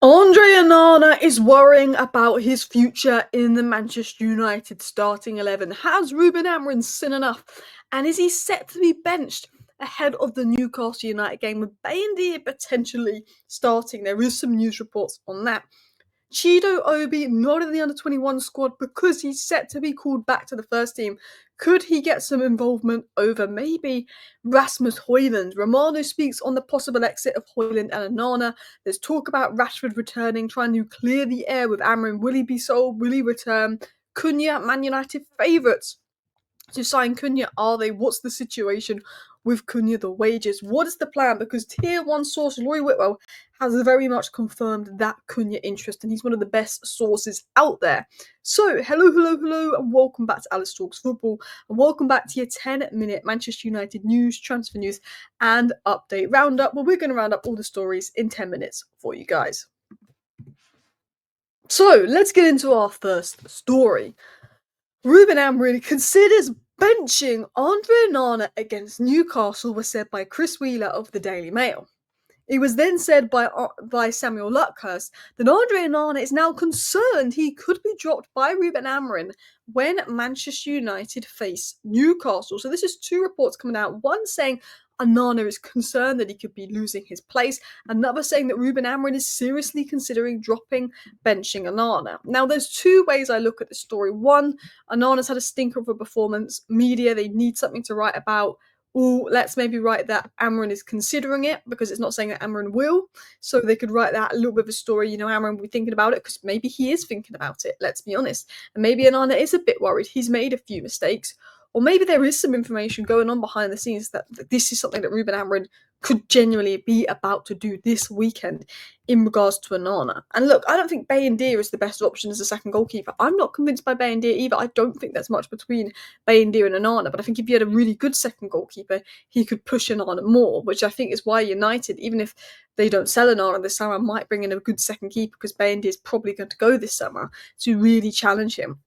Andre Onana is worrying about his future in the Manchester United starting 11. Has Ruben Amorim seen enough? And is he set to be benched ahead of the Newcastle United game with Bain potentially starting? There is some news reports on that. Chido Obi not in the under-21 squad because he's set to be called back to the first team. Could he get some involvement over maybe Rasmus Højlund? Romano speaks on the possible exit of Højlund and Onana. There's talk about Rashford returning, trying to clear the air with Amorim. Will he be sold? Will he return? Cunha, Man United favourites to sign Cunha, are they? What's the situation with Cunha, the wages? What is the plan? Because Tier 1 source Roy Whitwell has very much confirmed that Cunha interest, and he's one of the best sources out there. So, hello, and welcome back to Alice Talks Football, and welcome back to your 10-minute Manchester United news, transfer news, and update roundup, where we're going to round up all the stories in 10 minutes for you guys. So, let's get into our first story. Ruben Amorim considers benching Andre Onana against Newcastle, was said by Chris Wheeler of the Daily Mail. It was then said by Samuel Luckhurst that Andre Onana is now concerned he could be dropped by Ruben Amorim when Manchester United face Newcastle. So this is two reports coming out. One saying Onana is concerned that he could be losing his place. Another saying that Ruben Amorim is seriously considering benching Onana. Now, there's two ways I look at this story. One, Onana's had a stinker of a performance. Media, they need something to write about. Oh, let's maybe write that Amorim is considering it, because it's not saying that Amorim will. So they could write that a little bit of a story. Amorim will be thinking about it because maybe he is thinking about it, let's be honest. And maybe Onana is a bit worried. He's made a few mistakes. Or maybe there is some information going on behind the scenes that this is something that Ruben Amorim could genuinely be about to do this weekend in regards to Onana. And look, I don't think Bain is the best option as a second goalkeeper. I'm not convinced by Bain either. I don't think there's much between Bain and Onana, but I think if you had a really good second goalkeeper, he could push Onana more, which I think is why United, even if they don't sell Onana this summer, might bring in a good second keeper, because Bain is probably going to go this summer to really challenge him.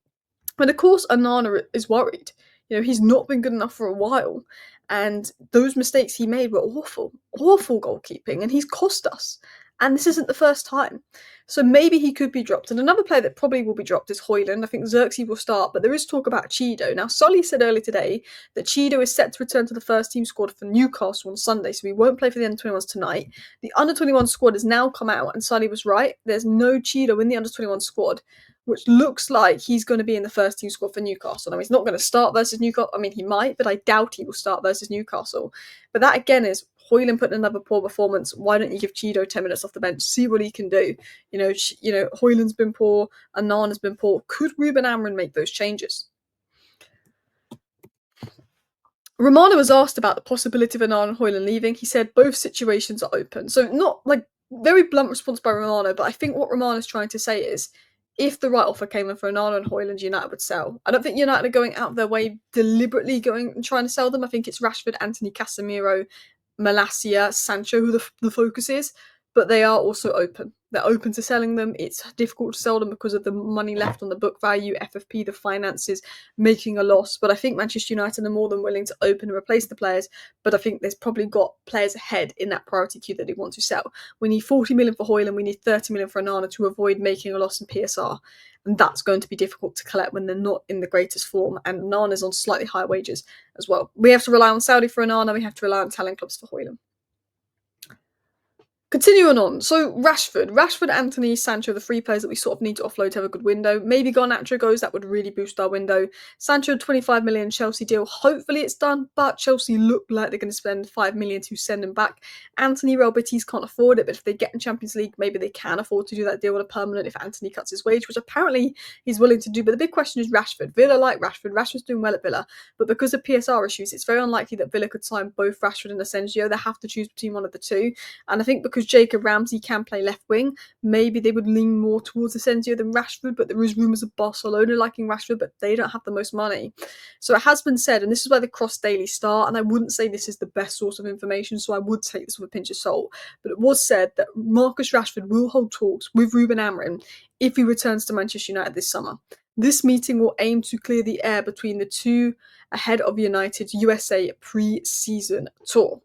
And of course, Onana is worried. He's not been good enough for a while. And those mistakes he made were awful goalkeeping, and he's cost us. And this isn't the first time. So maybe he could be dropped. And another player that probably will be dropped is Højlund. I think Xerxes will start, but there is talk about Chido. Now, Solly said earlier today that Chido is set to return to the first team squad for Newcastle on Sunday, so he won't play for the under-21s tonight. The under-21 squad has now come out, and Solly was right. There's no Chido in the under-21 squad, which looks like he's going to be in the first team squad for Newcastle. Now, he's not going to start versus Newcastle. I mean, he might, but I doubt he will start versus Newcastle. But that, again, is Højlund putting another poor performance. Why don't you give Chido 10 minutes off the bench, see what he can do? Højlund's been poor, Onana's been poor. Could Ruben Amorim make those changes? Romano was asked about the possibility of Onana and Højlund leaving. He said both situations are open. So not very blunt response by Romano, but I think what Romano's trying to say is, if the right offer came in for Onana and Højlund, United would sell. I don't think United are going out of their way deliberately going and trying to sell them. I think it's Rashford, Anthony, Casemiro, Malacia, Sancho who the focus is, but they are also open. They're open to selling them. It's difficult to sell them because of the money left on the book value, FFP, the finances, making a loss. But I think Manchester United are more than willing to open and replace the players. But I think there's probably got players ahead in that priority queue that they want to sell. We need 40 million for Højlund. We need 30 million for Onana to avoid making a loss in PSR. And that's going to be difficult to collect when they're not in the greatest form. And Onana's on slightly higher wages as well. We have to rely on Saudi for Onana. We have to rely on talent clubs for Højlund. Continuing on, so Rashford, Anthony, Sancho, the three players that we sort of need to offload to have a good window. Maybe Garnacho goes, that would really boost our window. Sancho, 25 million Chelsea deal. Hopefully it's done, but Chelsea look like they're going to spend 5 million to send him back. Anthony, Real Betis can't afford it, but if they get in Champions League, maybe they can afford to do that deal with a permanent if Anthony cuts his wage, which apparently he's willing to do. But the big question is Rashford. Villa like Rashford. Rashford's doing well at Villa, but because of PSR issues, it's very unlikely that Villa could sign both Rashford and Asensio. They have to choose between one of the two. And I think because Jacob Ramsey can play left wing, maybe they would lean more towards Asensio than Rashford, but there is rumours of Barcelona liking Rashford, but they don't have the most money. So it has been said, and this is where the cross daily start, and I wouldn't say this is the best source of information, so I would take this with a pinch of salt, but it was said that Marcus Rashford will hold talks with Ruben Amorim if he returns to Manchester United this summer. This meeting will aim to clear the air between the two ahead of United's USA pre-season tour.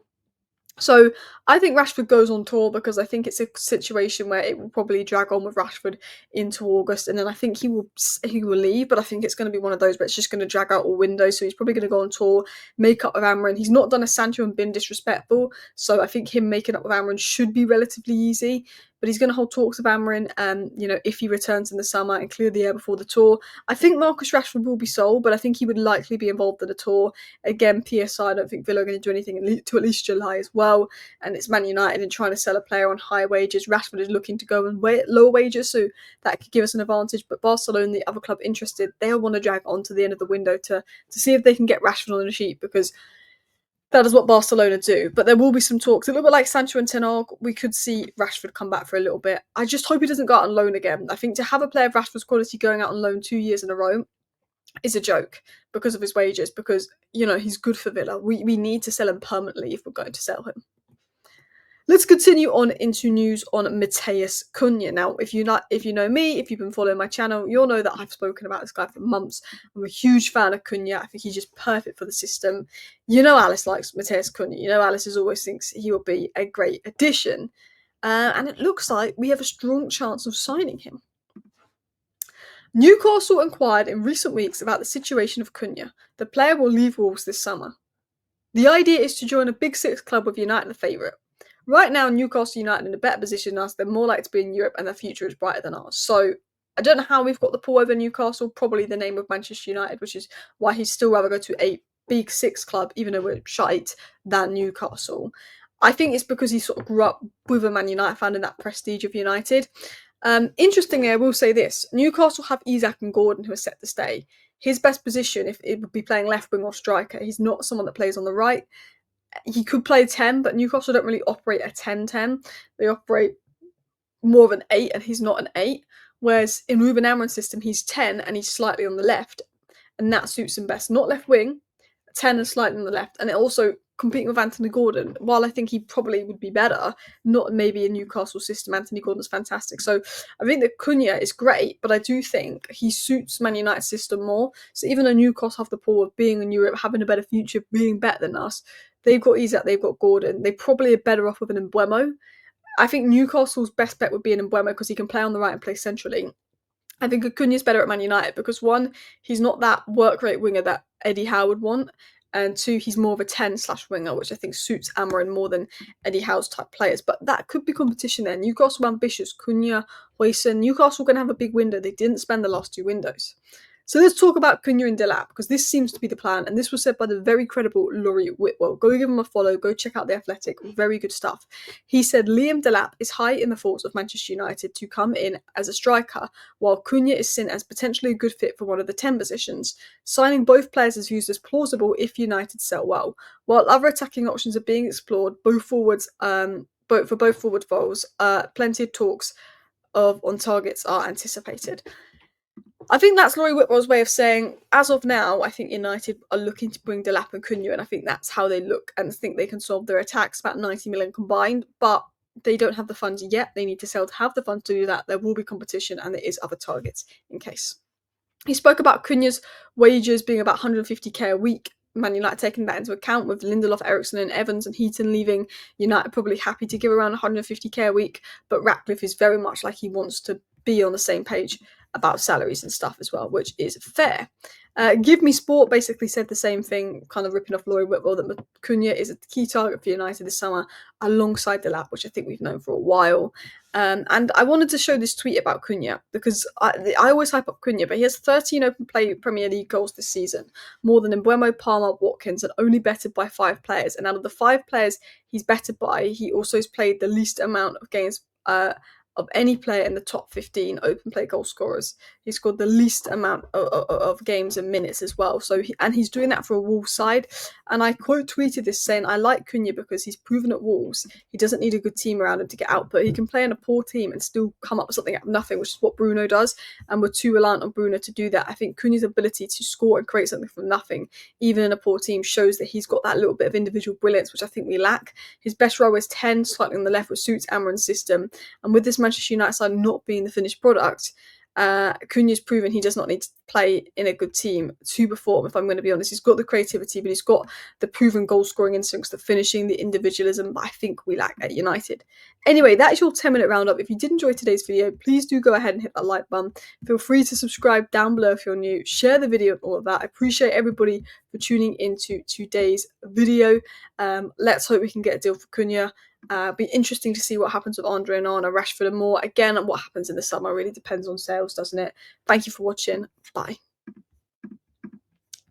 So I think Rashford goes on tour because I think it's a situation where it will probably drag on with Rashford into August, and then I think he will leave. But I think it's going to be one of those where it's just going to drag out all windows. So he's probably going to go on tour, make up with Amorim. He's not done a Sancho and been disrespectful, so I think him making up with Amorim should be relatively easy. But he's going to hold talks with Amorim, if he returns in the summer and clear the air before the tour. I think Marcus Rashford will be sold, but I think he would likely be involved in the tour. Again, PSI, I don't think Villa are going to do anything to at least July as well. And it's Man United and trying to sell a player on high wages. Rashford is looking to go and lower wages, so that could give us an advantage. But Barcelona, the other club interested, they'll want to drag on to the end of the window to see if they can get Rashford on the sheet, because that is what Barcelona do. But there will be some talks. A little bit like Sancho and Ten Hag, we could see Rashford come back for a little bit. I just hope he doesn't go out on loan again. I think to have a player of Rashford's quality going out on loan 2 years in a row is a joke because of his wages, because, he's good for Villa. We need to sell him permanently if we're going to sell him. Let's continue on into news on Matheus Cunha. Now, if you know me, if you've been following my channel, you'll know that I've spoken about this guy for months. I'm a huge fan of Cunha. I think he's just perfect for the system. Alice likes Matheus Cunha. Alice always thinks he will be a great addition. And it looks like we have a strong chance of signing him. Newcastle inquired in recent weeks about the situation of Cunha. The player will leave Wolves this summer. The idea is to join a Big Six club with United the favourite. Right now, Newcastle United in a better position than us. They're more likely to be in Europe, and their future is brighter than ours. So I don't know how we've got the pull over Newcastle. Probably the name of Manchester United, which is why he'd still rather go to a Big Six club, even though we're shite, than Newcastle. I think it's because he sort of grew up with a Man United fan and that prestige of United. Interestingly, I will say this. Newcastle have Isak and Gordon who are set to stay. His best position, if it would be playing left wing or striker, he's not someone that plays on the right. He could play 10, but Newcastle don't really operate a 10-10. They operate more of an 8, and he's not an 8. Whereas in Ruben Amorim's system, he's 10 and he's slightly on the left, and that suits him best. Not left wing, 10 and slightly on the left, and it also competing with Anthony Gordon. While I think he probably would be better, not maybe a Newcastle system. Anthony Gordon's fantastic. So I think that Cunha is great, but I do think he suits Man United's system more. So even though Newcastle have the pool of being in Europe, having a better future, being better than us, they've got Isak, they've got Gordon. They probably are better off with an Mbeumo. I think Newcastle's best bet would be an Mbeumo because he can play on the right and play centrally. I think Cunha's better at Man United because, one, he's not that work rate winger that Eddie Howe would want, and two, he's more of a 10/winger, which I think suits Amorim more than Eddie Howe's type players. But that could be competition there. Newcastle ambitious, Cunha, Huijsen. Newcastle going to have a big window. They didn't spend the last 2 windows. So let's talk about Cunha and Delap, because this seems to be the plan, and this was said by the very credible Laurie Whitwell. Go give him a follow, go check out The Athletic, very good stuff. He said Liam Delap is high in the thoughts of Manchester United to come in as a striker, while Cunha is seen as potentially a good fit for one of the 10 positions. Signing both players is used as plausible if United sell well. While other attacking options are being explored, both forward roles, plenty of talks on targets are anticipated. I think that's Laurie Whitwell's way of saying, as of now, I think United are looking to bring Delap and Cunha, and I think that's how they look and think they can solve their attacks, about 90 million combined, but they don't have the funds yet. They need to sell to have the funds to do that. There will be competition, and there is other targets in case. He spoke about Cunha's wages being about 150k a week. Man United taking that into account, with Lindelof, Eriksson and Evans and Heaton leaving. United probably happy to give around 150k a week, but Ratcliffe is very much like he wants to be on the same page about salaries and stuff as well, which is fair. Give Me Sport basically said the same thing, kind of ripping off Laurie Whitwell, that Cunha is a key target for United this summer, alongside Delap, which I think we've known for a while. And I wanted to show this tweet about Cunha, because I always hype up Cunha, but he has 13 open play Premier League goals this season, more than Mbeumo, Palmer, Watkins, and only bettered by 5 players. And out of the 5 players he's bettered by, he also has played the least amount of games of any player in the top 15 open play goal scorers. He scored the least amount of games and minutes as well. So he's doing that for a Wolves side. And I quote tweeted this saying, I like Cunha because he's proven at Wolves he doesn't need a good team around him to get output. He can play in a poor team and still come up with something out of nothing, which is what Bruno does. And we're too reliant on Bruno to do that. I think Cunha's ability to score and create something from nothing, even in a poor team, shows that he's got that little bit of individual brilliance, which I think we lack. His best row is 10, slightly on the left, which suits Amorim's system. And with this Manchester United side not being the finished product, Cunha's proven he does not need to play in a good team to perform, if I'm going to be honest. He's got the creativity, but he's got the proven goal-scoring instincts, the finishing, the individualism that I think we lack at United. Anyway, that is your 10-minute roundup. If you did enjoy today's video, please do go ahead and hit that like button. Feel free to subscribe down below if you're new. Share the video and all of that. I appreciate everybody for tuning into today's video. Let's hope we can get a deal for Cunha. Be interesting to see what happens with Andre Onana, Rashford and more. Again, what happens in the summer really depends on sales, doesn't it? Thank you for watching. Bye.